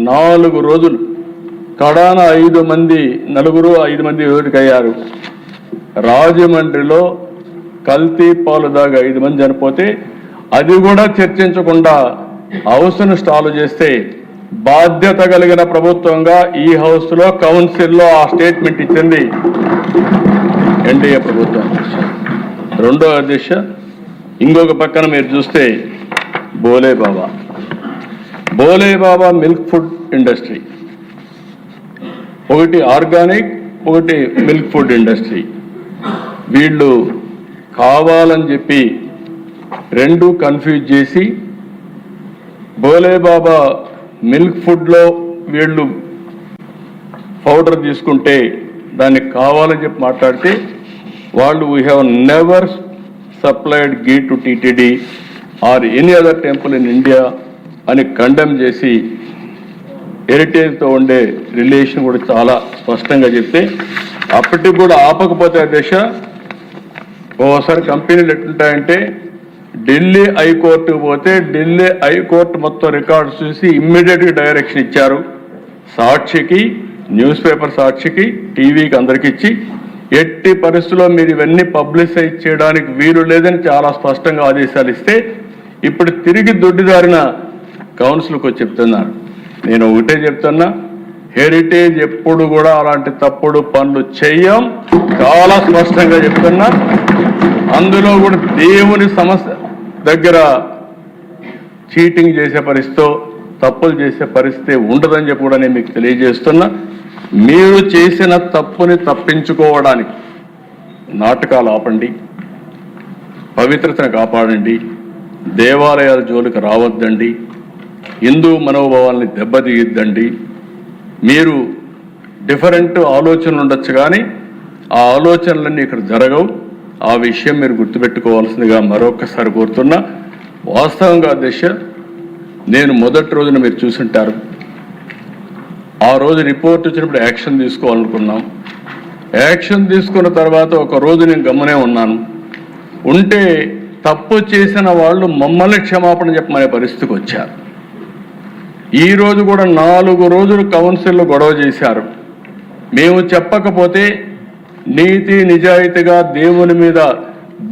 4 రోజులు కడాన 5 మంది, నలుగురు 5 మంది ఓటుకయ్యారు. రాజమండ్రిలో కల్తీ పాలు దాగా 5 మంది చనిపోతే అది కూడా చర్చించకుండా హౌస్ను స్టాల్ చేస్తే బాధ్యత కలిగిన ప్రభుత్వంగా ఈ హౌస్లో కౌన్సిల్లో ఆ స్టేట్మెంట్ ఇచ్చింది ఎన్డీఏ ప్రభుత్వం. రెండో అధ్యక్ష, ఇంకొక పక్కన మీరు చూస్తే బోలే బాబా మిల్క్ ఫుడ్ ఇండస్ట్రీ, ఒకటి ఆర్గానిక్, ఒకటి మిల్క్ ఫుడ్ ఇండస్ట్రీ. వీళ్ళు కావాలని చెప్పి రెండు కన్ఫ్యూజ్ చేసి బోలే బాబా మిల్క్ ఫుడ్లో వీళ్ళు పౌడర్ తీసుకుంటే దాన్ని కావాలని చెప్పి మాట్లాడితే వాళ్ళు we have never supplied ghee to TTD or any other temple in India అని కండెమ్ చేసి హెరిటేజ్తో ఉండే రిలేషన్ కూడా చాలా స్పష్టంగా చెప్తే అప్పటికి కూడా ఆపకపోతే దశ ఓసారి కంపెనీలు ఎట్లుంటాయంటే ఢిల్లీ హైకోర్టుకు పోతే ఢిల్లీ హైకోర్టు మొత్తం రికార్డ్స్ చూసి ఇమ్మీడియట్గా డైరెక్షన్ ఇచ్చారు. సాక్షికి, న్యూస్ పేపర్ సాక్షికి, టీవీకి అందరికి ఇచ్చి ఎట్టి పరిస్థితుల్లో మీరు ఇవన్నీ పబ్లిసైజ్ చేయడానికి వీలు లేదని చాలా స్పష్టంగా ఆదేశాలు ఇస్తే ఇప్పుడు తిరిగి దొడ్డిదారిన కౌన్సిల్కి వచ్చి చెప్తున్నారు. నేను ఒకటే చెప్తున్నా, హెరిటేజ్ ఎప్పుడు కూడా అలాంటి తప్పుడు పనులు చెయ్యం, చాలా స్పష్టంగా చెప్తున్నా. అందులో కూడా దేవుని సమస్య దగ్గర చీటింగ్ చేసే పరిస్థితితో, తప్పులు చేసే పరిస్థితి ఉండదని చెప్పి కూడా నేను మీకు తెలియజేస్తున్నా. మీరు చేసిన తప్పుని తప్పించుకోవడానికి నాటకాలు ఆపండి, పవిత్రతను కాపాడండి, దేవాలయాల జోలికి రావద్దండి, హిందూ మనోభావాల్ని దెబ్బతీయద్దండి. మీరు డిఫరెంట్ ఆలోచనలు ఉండొచ్చు కానీ ఆ ఆలోచనలన్నీ ఇక్కడ జరగవు. ఆ విషయం మీరు గుర్తుపెట్టుకోవాల్సిందిగా మరొకసారి కోరుతున్నా. వాస్తవంగా దిశ నేను మొదటి రోజున మీరు చూసుంటారు, ఆ రోజు రిపోర్ట్ వచ్చినప్పుడు యాక్షన్ తీసుకోవాలనుకున్నాం. యాక్షన్ తీసుకున్న తర్వాత ఒక రోజు నేను గమనే ఉన్నాను. ఉంటే తప్పు చేసిన వాళ్ళు మమ్మల్ని క్షమాపణ చెప్పమనే పరిస్థితికి వచ్చారు. ఈ రోజు కూడా 4 రోజులు కౌన్సిల్లో గొడవ చేశారు. మేము చెప్పకపోతే నీతి నిజాయితీగా దేవుని మీద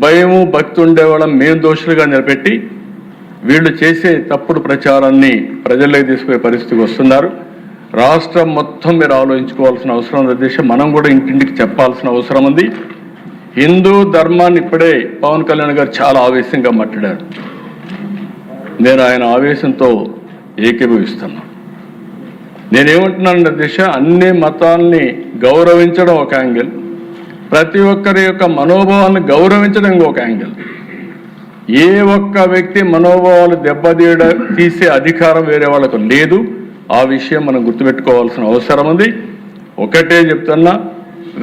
భయము భక్తి ఉండేవాళ్ళం మేము దోషులుగా నిలబెట్టి వీళ్ళు చేసే తప్పుడు ప్రచారాన్ని ప్రజల్లోకి తీసుకునే పరిస్థితికి వస్తున్నారు. రాష్ట్రం మొత్తం మీరు ఆలోచించుకోవాల్సిన అవసరం ఉంది అధ్యక్ష. మనం కూడా ఇంటింటికి చెప్పాల్సిన అవసరం ఉంది. హిందూ ధర్మాన్ని ఇప్పుడే పవన్ కళ్యాణ్ గారు చాలా ఆవేశంగా మాట్లాడారు. నేను ఆయన ఆవేశంతో ఏకీభవిస్తున్నా. నేనేమంటున్నాను అధ్యక్ష, అన్ని మతాల్ని గౌరవించడం ఒక యాంగిల్, ప్రతి ఒక్కరి యొక్క మనోభావాలను గౌరవించడం ఇంకొక యాంగిల్. ఏ ఒక్క వ్యక్తి మనోభావాలు తీసే అధికారం వేరే వాళ్ళకు లేదు. ఆ విషయం మనం గుర్తుపెట్టుకోవాల్సిన అవసరం ఉంది. ఒకటే చెప్తున్నా,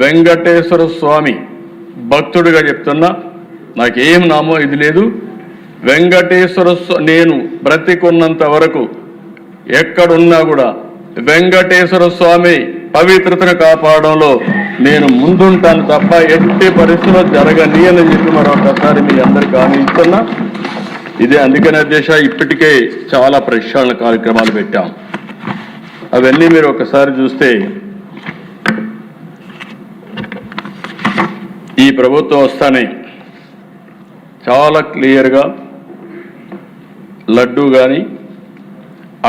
వెంకటేశ్వర స్వామి భక్తుడిగా చెప్తున్నా, నాకేం నామో ఇది లేదు. వెంకటేశ్వర నేను బ్రతికున్నంత వరకు ఎక్కడున్నా కూడా వెంకటేశ్వర స్వామి పవిత్రతను కాపాడంలో నేను ముందుంటాను తప్ప ఎట్టి పరిస్థితుల్లో జరగనీయని చెప్పి మరొకసారి మీ అందరికీ హామీ ఇస్తున్నా. ఇదే అందుకనే దేశ ఇప్పటికే చాలా ప్రక్షాళన కార్యక్రమాలు పెట్టాం. అవన్నీ మీరు ఒకసారి చూస్తే ఈ ప్రభుత్వం వస్తానే చాలా క్లియర్గా లడ్డు కానీ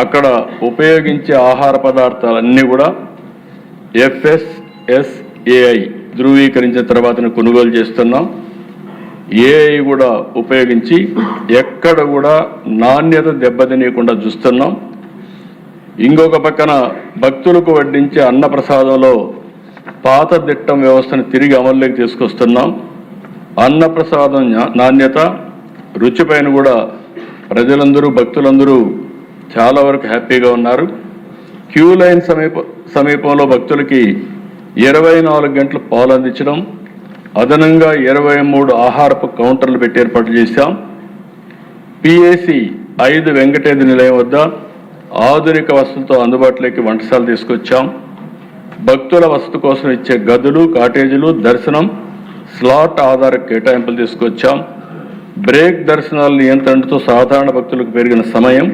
అక్కడ ఉపయోగించే ఆహార పదార్థాలన్నీ కూడా FSSAI ధృవీకరించిన తర్వాత కొనుగోలు చేస్తున్నాం. AI కూడా ఉపయోగించి ఎక్కడ కూడా నాణ్యత దెబ్బతినీయకుండా చూస్తున్నాం. ఇంకొక పక్కన భక్తులకు వడ్డించే అన్నప్రసాదంలో పాత దిట్టం వ్యవస్థను తిరిగి అమల్లోకి తీసుకొస్తున్నాం. అన్నప్రసాదం నాణ్యత రుచిపైన కూడా ప్రజలందరూ భక్తులందరూ చాలా వరకు హ్యాపీగా ఉన్నారు. క్యూ లైన్ సమీపంలో భక్తులకి 24 గంటలు పాలు అందించడం, అదనంగా 23 ఆహారపు కౌంటర్లు పెట్టి ఏర్పాటు చేశాం. PAC 5 వెంకటేశ్వర నిలయం వద్ద ఆధునిక వసతులతో అందుబాటులోకి వంటశాల తీసుకొచ్చాం. భక్తుల వసతి కోసం ఇచ్చే గదులు, కాటేజీలు, దర్శనం స్లాట్ ఆధార కేటాయింపులు తీసుకొచ్చాం. బ్రేక్ దర్శనాల నియంత్రణతో సాధారణ భక్తులకు పెరిగిన సమయం,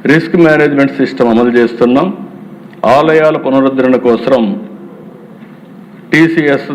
రిస్క్ మేనేజ్మెంట్ సిస్టమ్ అమలు చేస్తున్నాం. ఆలయాల పునరుద్ధరణ కోసం TCSతో